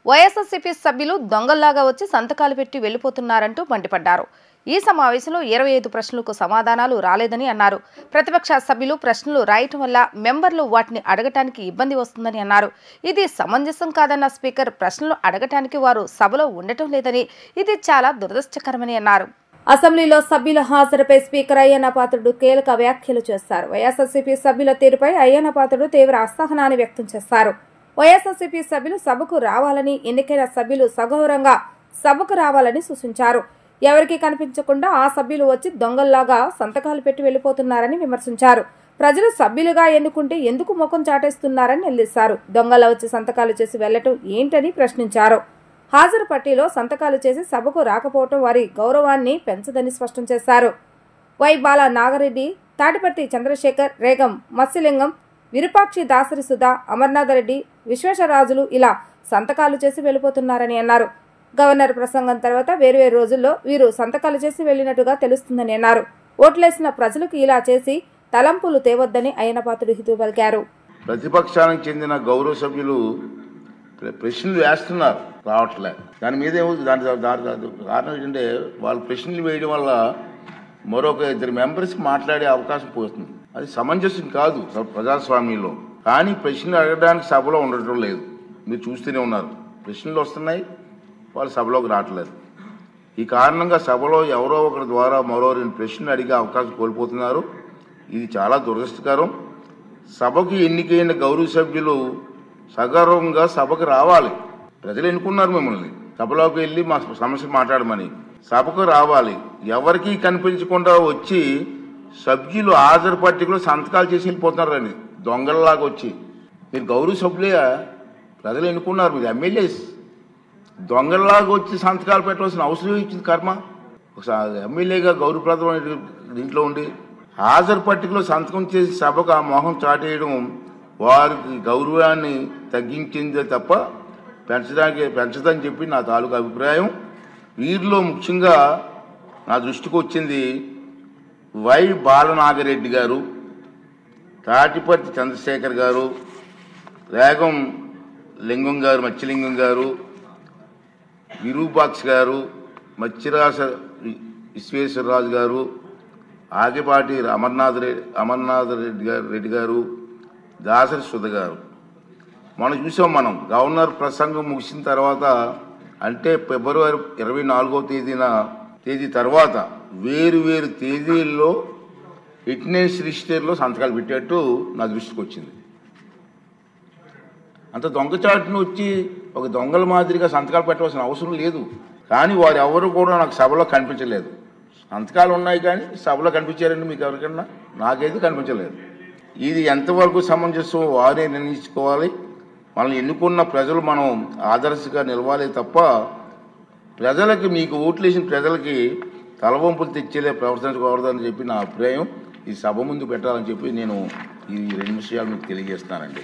వైఎస్ఆర్సీపీ సభ్యులు దొంగల్లాగా వచ్చి సంతకాలు పెట్టి వెళ్లిపోతున్నారంటూ మండిపడ్డారు. ఈ సమావేశంలో 25 ప్రశ్నలకు సమాధానాలు రాలేదని అన్నారు. ప్రతిపక్ష సభ్యులు ప్రశ్నలు రాయటం వల్ల మెంబర్లు వాటిని అడగటానికి ఇబ్బంది వస్తుందని అన్నారు. ఇది సమంజసం కాదన్న స్పీకర్ ప్రశ్నలు అడగటానికి వారు సభలో ఉండటం లేదని, ఇది చాలా దురదృష్టకరమని అన్నారు. అసెంబ్లీలో సభ్యుల హాజరుపై స్పీకర్ అయ్యన్న పాత్రుడు కీలక వ్యాఖ్యలు చేశారు. వైఎస్ఆర్సీపీ సభ్యుల తీరుపై అయ్యన్న పాత్రుడు తీవ్ర అసహనాన్ని వ్యక్తం చేశారు. వైఎస్ఆర్సీపీ సభ్యులు సభకు రావాలని, ఎన్నికైన సభ్యులు సగౌరవంగా సభకు రావాలని సూచించారు. ఎవరికి కనిపించకుండా ఆ సభ్యులు వచ్చి దొంగల్లాగా సంతకాలు పెట్టి వెళ్లిపోతున్నారని విమర్శించారు. ప్రజలు సభ్యులుగా ఎన్నుకుంటే ఎందుకు ముఖం చాటేస్తున్నారని నిలదీశారు. దొంగల వచ్చి సంతకాలు చేసి వెళ్లటం ఏంటని ప్రశ్నించారు. హాజరు పట్టీలో సంతకాలు చేసి సభకు రాకపోవటం వారి గౌరవాన్ని పెంచదని స్పష్టం చేశారు. వై బాల నాగరెడ్డి, తాటిపర్తి చంద్రశేఖర్, రేగం మత్స్యలింగం, విరూపాక్షి దాసరి సుధా, అమర్నాథ్ రెడ్డి, విశ్వేశ్వరరాజులు ఇలా సంతకాలు చేసి వెళ్లిపోతున్నారని అన్నారు. గవర్నర్ ప్రసంగం తర్వాత వేర్వేరు రోజుల్లో వీరు సంతకాలు చేసి వెళ్లినట్టుగా తెలుస్తుందని అన్నారు. ఓట్లేసిన ప్రజలకు ఇలా చేసి తలంపులు తేవద్దని అయ్యన్న పాత్రుడు హితవు పలికారు. ప్రతిపక్షానికి చెందిన గౌరవ సభ్యులు ప్రశ్నలు వేస్తున్నారు, రావట్లే. దాని మీద కారణం ఏంటంటే వాళ్ళు ప్రశ్నలు వేయడం వల్ల మరొక 2 మెంబర్స్ మాట్లాడే అవకాశం పోతుంది. అది సమంజసం కాదు ప్రజాస్వామ్యంలో. కానీ ప్రశ్నలు అడగడానికి సభలో ఉండటం లేదు. మీరు చూస్తూనే ఉన్నారు, ప్రశ్నలు వస్తున్నాయి, వాళ్ళు సభలోకి రావట్లేదు. ఈ కారణంగా సభలో ఎవరో ఒకరి ద్వారా మరో 2 ప్రశ్నలు అడిగే అవకాశం కోల్పోతున్నారు. ఇది చాలా దురదృష్టకరం. సభకు ఎన్నికైన గౌరవ సభ్యులు సగౌరవంగా సభకు రావాలి. ప్రజలు ఎన్నుకున్నారు మిమ్మల్ని, సభలోకి వెళ్ళి మా సమస్య మాట్లాడమని. సభకు రావాలి. ఎవరికి కనిపించకుండా వచ్చి సభ్యులు హాజరు పట్టికలో సంతకాలు చేసి వెళ్ళిపోతున్నారండి దొంగలలాగా వచ్చి. మీరు గౌరవ సభ్యులే, ప్రజలు ఎన్నుకున్నారు, మీరు ఎమ్మెల్యేస్. దొంగలలాగా వచ్చి సంతకాలు పెట్టవలసిన అవసరం ఇచ్చింది కర్మ. ఒకసారి ఎమ్మెల్యేగా గౌరవప్రదమైన దీంట్లో ఉండి హాజరు పట్టికలో సంతకం చేసి సభకు ఆ మొహం చాటేయడం వారికి గౌరవాన్ని తగ్గించిందే తప్ప పెంచదని చెప్పి నా తాలూకు అభిప్రాయం. వీరిలో ముఖ్యంగా నా దృష్టికి వచ్చింది వై బాలనాగరెడ్డి గారు, తాటిపర్తి చంద్రశేఖర్ గారు, రేగం లింగం గారు, మత్స్యలింగం గారు, విరూపాక్ష గారు, మత్స్యరాజ విశ్వేశ్వరరాజు గారు, ఆగిపాటి అమర్నాథ్ రెడ్డి గారు, దాసరి సుధ గారు. చూసాం మనం గవర్నర్ ప్రసంగం ముగిసిన తర్వాత, అంటే ఫిబ్రవరి 24వ తేదీ తర్వాత వేరు తేదీల్లో ఫిట్నెస్ రిజిస్టర్లో సంతకాలు పెట్టేట్టు నా దృష్టికి వచ్చింది. అంత దొంగచాటును వచ్చి ఒక దొంగల మాదిరిగా సంతకాలు పెట్టవలసిన అవసరం లేదు. కానీ వారు ఎవరు కూడా నాకు సభలో కనిపించలేదు. సంతకాలు ఉన్నాయి కానీ సభలో కనిపించారండి మీకు ఎవరికన్నా? నాకైతే కనిపించలేదు. ఇది ఎంతవరకు సమంజసం వారే నిర్ణయించుకోవాలి. మనల్ని ఎన్నుకున్న ప్రజలు మనం ఆదర్శంగా నిలవాలి తప్ప ప్రజలకి, మీకు ఓట్లేసిన ప్రజలకి తలవంపులు తెచ్చేలే ప్రవర్తించకూడదని చెప్పి నా అభిప్రాయం. ఈ సభ ముందు పెట్టాలని చెప్పి నేను ఈ 2 విషయాలు మీకు తెలియజేస్తానండి.